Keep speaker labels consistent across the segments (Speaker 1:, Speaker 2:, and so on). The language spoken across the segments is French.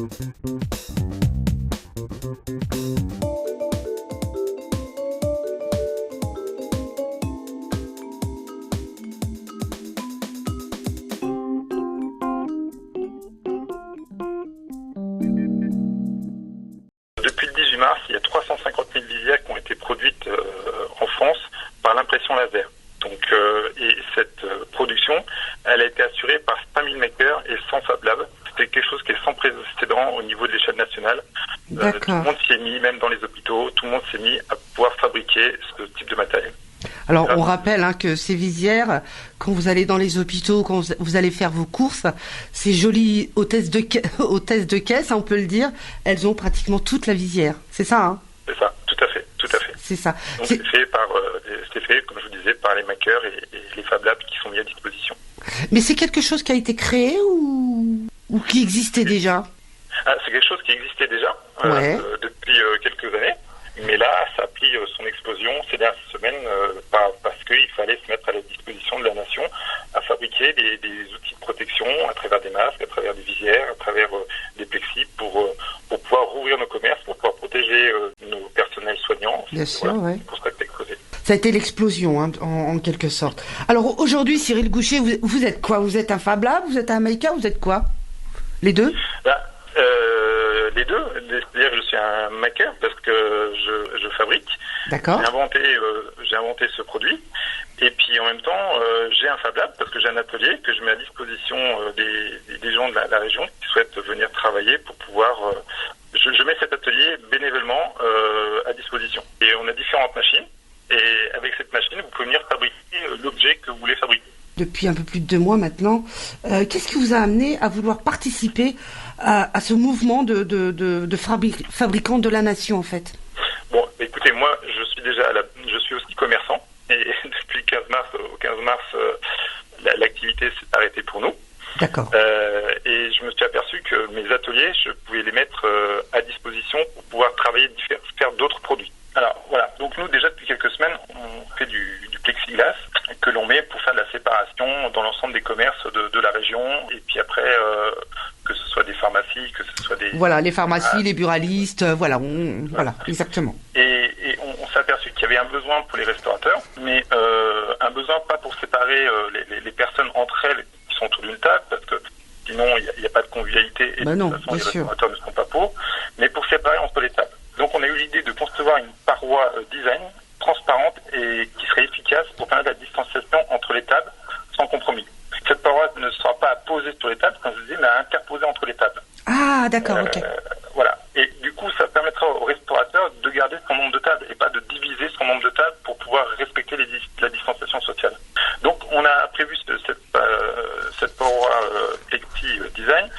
Speaker 1: Depuis le 18 mars, il y a 350 000 visières qui ont été produites en France par l'impression laser. Donc, et cette production, elle a été assurée par 5000 makers et 100 Fab Labs. C'était quelque chose qui est sans précédent au niveau de l'échelle nationale. Tout le monde s'y est mis, même dans les hôpitaux, tout le monde s'est mis à pouvoir fabriquer ce type de matériel.
Speaker 2: Alors, on rappelle que ces visières, quand vous allez dans les hôpitaux, quand vous allez faire vos courses, ces jolies hôtesses de caisse, on peut le dire, elles ont pratiquement toute la visière. C'est ça, hein?
Speaker 1: C'est ça, tout à fait.
Speaker 2: C'est ça.
Speaker 1: Donc, c'est fait, comme je vous disais, par les makers et les Fab Labs qui sont mis à disposition.
Speaker 2: Mais c'est quelque chose qui a été créé ou qui existait déjà?
Speaker 1: C'est quelque chose qui existait déjà depuis quelques années. Mais là, ça a pris son explosion ces dernières semaines parce qu'il fallait se mettre à la disposition de la nation à fabriquer des outils de protection à travers des masques, à travers des visières, à travers des plexis pour pouvoir rouvrir nos commerces, pour pouvoir protéger nos personnels soignants.
Speaker 2: Bien sûr, oui.
Speaker 1: Pour ça que ça a explosé.
Speaker 2: Ça a été l'explosion, en quelque sorte. Alors aujourd'hui, Cyril Goucher, vous êtes quoi? Vous êtes un Fab Lab? Vous êtes un maker? Vous êtes quoi? Les deux?
Speaker 1: Les deux, c'est-à-dire que je suis un maker parce que je fabrique.
Speaker 2: D'accord.
Speaker 1: J'ai inventé ce produit et puis en même temps j'ai un Fab Lab parce que j'ai un atelier que je mets à disposition des gens de la région qui souhaitent venir travailler pour pouvoir. Je mets cet atelier bénévolement à disposition et on a différentes machines et avec cette machine vous pouvez venir fabriquer l'objet que vous voulez fabriquer.
Speaker 2: Depuis un peu plus de 2 mois maintenant, qu'est-ce qui vous a amené à vouloir participer à ce mouvement de fabricants de la nation, en fait?
Speaker 1: Bon, écoutez, moi, je suis aussi commerçant, et depuis le 15 mars, au 15 mars, l'activité s'est arrêtée pour nous.
Speaker 2: D'accord.
Speaker 1: Et je me suis aperçu que mes ateliers, je pouvais les mettre à disposition pour pouvoir travailler, faire d'autres produits. Alors, voilà. Donc, nous, déjà, depuis quelques semaines, on fait du plexiglas que l'on met pour faire de la séparation dans l'ensemble des commerces de la région. Et puis après, que ce soit des pharmacies, que ce soit des...
Speaker 2: Voilà, les pharmacies, les buralistes, voilà, exactement.
Speaker 1: Et on s'est aperçu qu'il y avait un besoin pour les restaurateurs, mais un besoin pas pour séparer les personnes entre elles qui sont autour d'une table, parce que sinon, il n'y a pas de convivialité et
Speaker 2: non,
Speaker 1: de toute façon, les
Speaker 2: sûr.
Speaker 1: restaurateurs ne seront pas pour, mais pour séparer entre les tables. Donc on a eu l'idée de concevoir une paroi design transparente et qui serait efficace pour permettre la distanciation entre les tables sans compromis. Cette paroi ne sera pas à poser sur les tables, comme je vous disais, mais à interposer entre les tables.
Speaker 2: Ah, d'accord, ok.
Speaker 1: Voilà. Et du coup, ça permettra au restaurateur de garder son nombre de tables et pas de diviser son nombre de tables pour pouvoir respecter la distanciation sociale. Donc, on a prévu cette paroi plexi design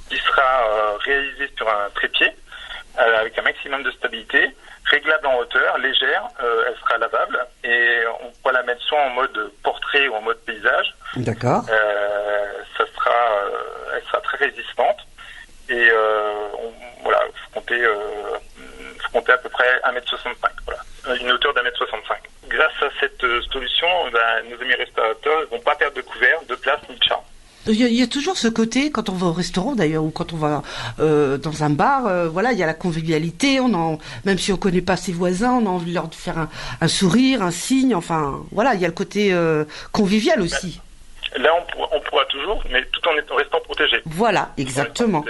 Speaker 1: qui sera réalisée sur un trépied avec un maximum de stabilité, réglable en hauteur, légère, elle sera lavable et on pourra la mettre soit en mode portrait ou en mode paysage.
Speaker 2: D'accord.
Speaker 1: Elle sera très résistante et faut compter à peu près 1m65, voilà. Une hauteur d'1m65. Grâce à cette solution, nos amis restaurateurs ne vont pas perdre de couvert, de place ni de charme.
Speaker 2: Il y a toujours ce côté, quand on va au restaurant d'ailleurs, ou quand on va dans un bar, il y a la convivialité, même si on connaît pas ses voisins, on a envie de leur faire un sourire, un signe, enfin, voilà, il y a le côté convivial aussi.
Speaker 1: Là, on pourra toujours, mais tout en restant protégé.
Speaker 2: Voilà, exactement.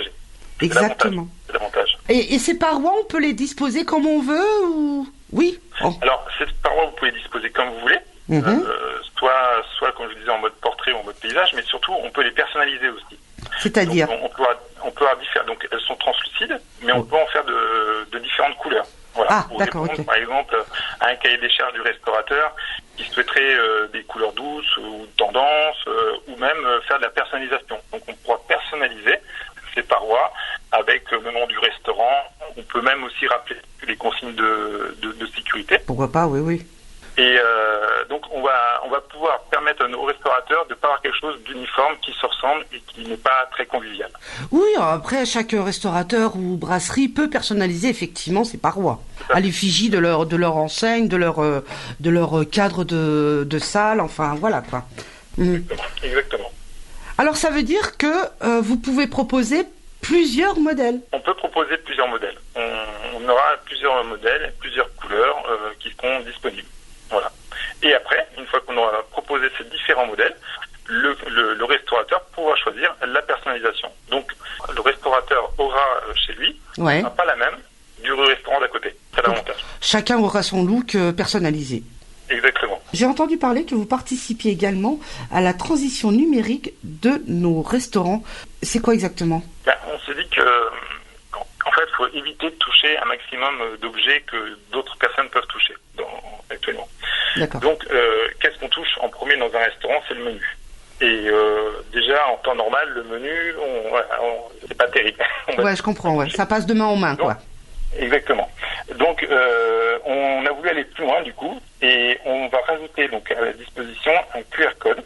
Speaker 2: Exactement.
Speaker 1: C'est l'avantage.
Speaker 2: Et ces parois, on peut les disposer comme on veut ou... Oui. Oh.
Speaker 1: Alors, ces parois, vous pouvez les disposer comme vous voulez. Soit, comme je disais, en mode portrait ou en mode paysage, mais surtout, on peut les personnaliser aussi.
Speaker 2: C'est-à-dire
Speaker 1: on peut avoir différentes. Donc, elles sont translucides, mais on peut en faire de différentes couleurs. Voilà.
Speaker 2: Ah,
Speaker 1: pour
Speaker 2: d'accord,
Speaker 1: répondre,
Speaker 2: ok.
Speaker 1: par exemple, à un cahier des charges du restaurateur qui souhaiterait des couleurs douces ou tendances, ou même faire de la personnalisation. Donc, on pourra personnaliser ces parois avec le nom du restaurant. On peut même aussi rappeler les consignes de sécurité.
Speaker 2: Pourquoi pas, oui.
Speaker 1: Et donc on va pouvoir permettre à nos restaurateurs de ne pas avoir quelque chose d'uniforme qui se ressemble et qui n'est pas très convivial.
Speaker 2: Oui, après chaque restaurateur ou brasserie peut personnaliser effectivement ses parois à l'effigie de leur enseigne, de leur cadre de salle, enfin voilà quoi.
Speaker 1: Exactement.
Speaker 2: Alors ça veut dire que vous pouvez proposer plusieurs modèles.
Speaker 1: On peut proposer plusieurs modèles. On aura plusieurs modèles, plusieurs couleurs qui seront disponibles. Voilà. Et après, une fois qu'on aura proposé ces différents modèles, le restaurateur pourra choisir la personnalisation. Donc, le restaurateur aura chez lui pas la même du restaurant d'à côté. C'est l'avantage.
Speaker 2: Chacun aura son look personnalisé.
Speaker 1: Exactement.
Speaker 2: J'ai entendu parler que vous participiez également à la transition numérique de nos restaurants. C'est quoi exactement ?
Speaker 1: On s'est dit que, en fait, il faut éviter de toucher un maximum d'objets que d'autres personnes peuvent toucher actuellement.
Speaker 2: D'accord.
Speaker 1: Donc, qu'est-ce qu'on touche en premier dans un restaurant ? C'est le menu. Et déjà, en temps normal, le menu, c'est pas terrible.
Speaker 2: Ouais, je comprends. Ouais. Ça passe de main en main, quoi.
Speaker 1: Exactement. Donc, on a voulu aller plus loin, du coup, et on va rajouter donc à la disposition un QR code,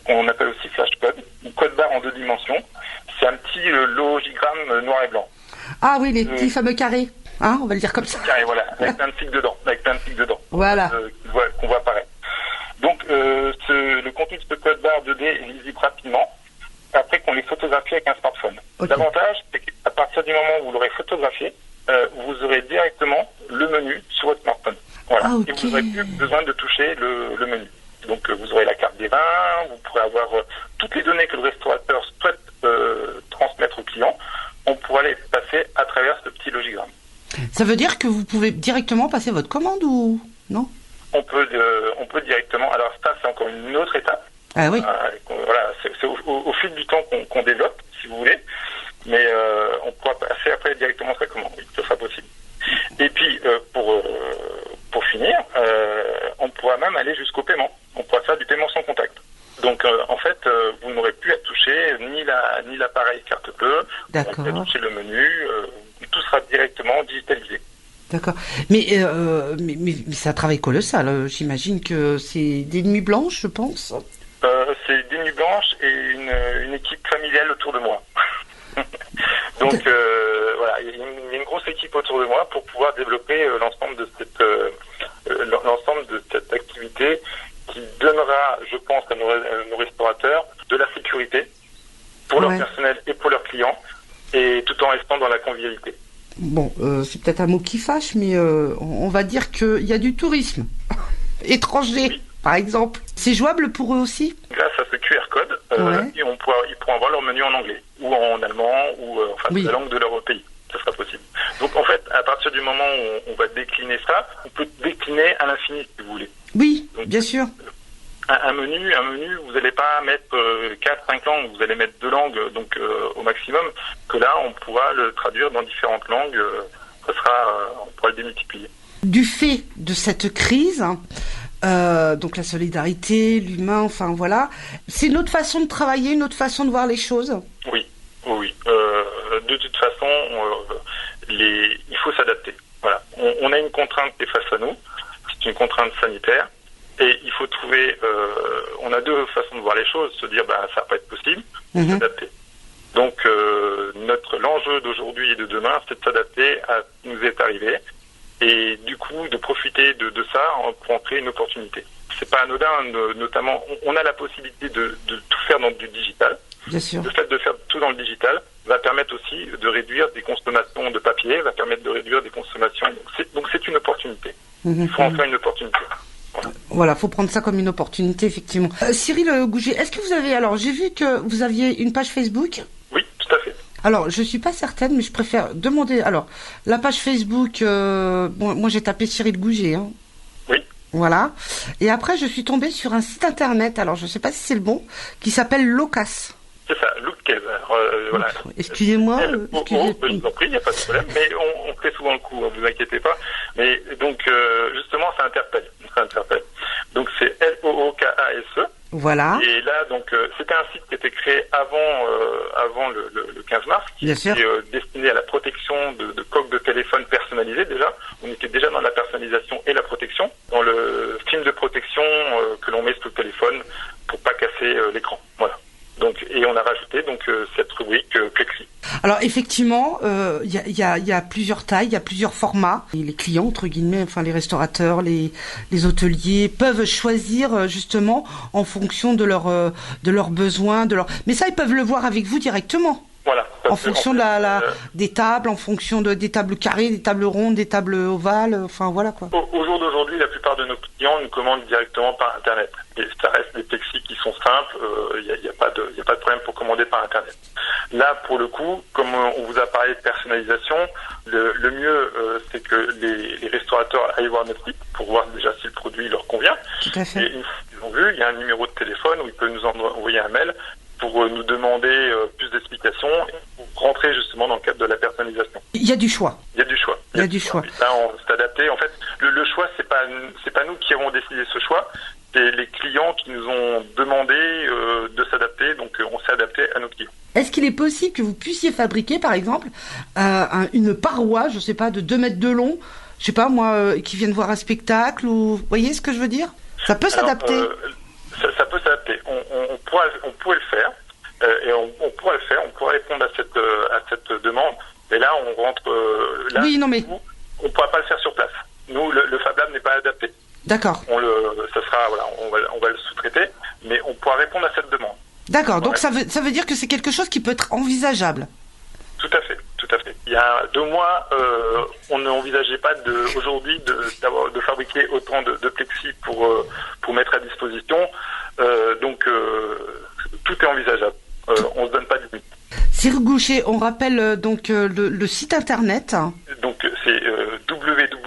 Speaker 1: qu'on appelle aussi flash code, ou code barre en 2 dimensions. C'est un petit logigramme noir et blanc.
Speaker 2: Ah oui, les petits fameux carrés, hein, on va le dire comme ça.
Speaker 1: Carré, voilà, avec plein de fils dedans,
Speaker 2: Voilà.
Speaker 1: Qu'on voit apparaître. Donc, le contenu de ce code barre 2D est lisible rapidement, après qu'on l'ait photographié avec un smartphone.
Speaker 2: Okay.
Speaker 1: L'avantage, c'est qu'à partir du moment où vous l'aurez photographié, vous aurez directement le menu sur votre smartphone. Voilà.
Speaker 2: Ah, okay.
Speaker 1: Et vous n'aurez plus besoin de toucher le menu. Donc, vous aurez la carte des vins, vous pourrez avoir toutes les données que le restaurateur souhaite transmettre au client. On pourra les passer à travers ce petit logigramme.
Speaker 2: Ça veut dire que vous pouvez directement passer votre commande ou non ?
Speaker 1: On peut directement. Alors ça, c'est encore une autre étape.
Speaker 2: Ah oui.
Speaker 1: Voilà, c'est au fil du temps qu'on développe, si vous voulez. Mais on pourra passer après directement sa commande. Oui, ce sera possible. Et puis pour finir, on pourra même aller jusqu'au paiement. On pourra faire du paiement sans contact. Donc en fait, vous n'aurez plus à toucher ni l'appareil carte bleue,
Speaker 2: d'accord,
Speaker 1: à toucher le menu. Tout sera directement digitalisé.
Speaker 2: D'accord. Mais c'est un travail colossal. J'imagine que c'est des nuits blanches, je pense.
Speaker 1: C'est des nuits blanches et une équipe familiale autour de moi. Donc voilà, il y a une grosse équipe autour de moi pour pouvoir développer l'ensemble de cette activité qui donnera, je pense, à nos restaurateurs de la sécurité pour leur personnel et pour leurs clients, et tout en restant dans la convivialité.
Speaker 2: Bon, c'est peut-être un mot qui fâche, mais on va dire qu'il y a du tourisme étranger, oui, par exemple. C'est jouable pour eux aussi ?
Speaker 1: Grâce à ce QR code, ils pourront avoir leur menu en anglais, ou en allemand, ou la langue de leur pays. Ça sera possible. Donc en fait, à partir du moment où on va décliner ça, on peut décliner à l'infini, si vous voulez.
Speaker 2: Oui, donc, bien sûr.
Speaker 1: Un menu, vous n'allez pas mettre 4-5 langues, vous allez mettre 2 langues, donc au maximum, que là, on pourra le traduire dans différentes langues, on pourra le démultiplier. Du
Speaker 2: fait de cette crise, donc la solidarité, l'humain, enfin voilà, c'est une autre façon de travailler, une autre façon de voir les choses. Oui. De toute façon, il faut s'adapter. Voilà. On a une contrainte qui est face à nous, c'est une contrainte sanitaire. Et il faut trouver, on a 2 façons de voir les choses, se dire ça va pas être possible, s'adapter. Donc l'enjeu d'aujourd'hui et de demain, c'est de s'adapter à ce qui nous est arrivé, et du coup de profiter de ça pour en créer une opportunité. C'est pas anodin, notamment on a la possibilité de tout faire dans du digital. Bien sûr. Le fait de faire tout dans le digital va permettre aussi de réduire des consommations de papier, va permettre de réduire des consommations. Donc c'est une opportunité. Il faut en faire une opportunité. Voilà, faut prendre ça comme une opportunité, effectivement. Cyril Gouget, est-ce que vous avez... Alors, j'ai vu que vous aviez une page Facebook. Oui, tout à fait. Alors, je suis pas certaine, mais je préfère demander... Alors, la page Facebook, moi j'ai tapé Cyril Gouget. Hein. Oui. Voilà. Et après, je suis tombée sur un site internet, alors je sais pas si c'est le bon, qui s'appelle Locas. C'est ça, Lookcase. Voilà. Excusez-moi. Je vous en prie, il n'y a pas de problème. Mais on fait souvent le coup, ne vous inquiétez pas. Mais donc, justement, ça interpelle. Donc, c'est Lookase. Voilà. Et là, donc, c'était un site qui était créé avant le 15 mars, qui était destiné à la protection de coques de téléphone personnalisées déjà. On était déjà dans la personnalisation et la protection, dans le film de protection que l'on met sur le téléphone pour pas casser l'écran. Voilà. Donc, et on a rajouté cette rubrique Plexi. Alors effectivement, il y a plusieurs tailles, il y a plusieurs formats. Et les clients, entre guillemets, enfin les restaurateurs, les hôteliers peuvent choisir justement en fonction de leurs besoins, Mais ça, ils peuvent le voir avec vous directement. Voilà, En fonction des tables, en fonction des tables carrées, des tables rondes, des tables ovales, enfin voilà quoi.
Speaker 1: Au jour d'aujourd'hui, la plupart de nos clients nous commandent directement par Internet. Et ça reste des plexis qui sont simples, il n'y a pas de problème pour commander par Internet. Là, pour le coup, comme on vous a parlé de personnalisation, le mieux, c'est que les restaurateurs aillent voir notre site pour voir déjà si le produit leur convient.
Speaker 2: Tout à fait.
Speaker 1: Et une fois qu'ils ont vu, il y a un numéro de téléphone où ils peuvent nous envoyer un mail pour nous demander plus d'explications et pour rentrer justement dans le cadre de la personnalisation.
Speaker 2: Il y a du choix.
Speaker 1: Il y a du choix.
Speaker 2: Il y a du choix.
Speaker 1: Là, on s'est adapté. En fait, le choix, c'est pas nous qui avons décidé ce choix. C'est les clients qui nous ont demandé de s'adapter. Donc, on s'est adapté à nos clients.
Speaker 2: Est-ce qu'il est possible que vous puissiez fabriquer, par exemple, une paroi, je sais pas, de 2 mètres de long, je sais pas moi, qui viennent voir un spectacle ou, vous voyez ce que je veux dire? Ça peut s'adapter.
Speaker 1: Ça peut s'adapter. On pourrait le faire. Et on pourrait le faire. On pourrait répondre à cette demande. Et là, on rentre. Là,
Speaker 2: oui, non mais.
Speaker 1: On ne pourra pas le faire sur place. Nous, le Fab Lab n'est pas adapté.
Speaker 2: D'accord.
Speaker 1: Ça sera, voilà, on va le sous-traiter, mais on pourra répondre à cette demande.
Speaker 2: D'accord. Donc ça veut dire que c'est quelque chose qui peut être envisageable.
Speaker 1: Tout à fait, tout à fait. Il y a 2 mois, on n'envisageait pas aujourd'hui de fabriquer autant de plexis pour mettre à disposition. Donc tout est envisageable. On se donne pas de limite.
Speaker 2: Cyril Goucher, on rappelle donc le site internet.
Speaker 1: Donc c'est www.lookaise.fr,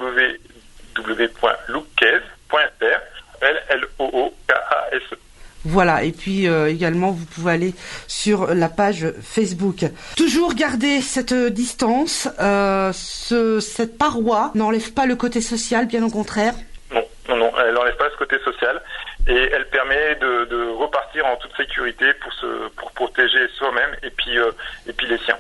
Speaker 1: LLOOKASE.
Speaker 2: Voilà, et puis également vous pouvez aller sur la page Facebook. Toujours garder cette distance, cette paroi n'enlève pas le côté social, bien au contraire.
Speaker 1: Non, elle n'enlève pas ce côté social et elle permet de repartir en toute sécurité pour protéger soi-même et puis les siens.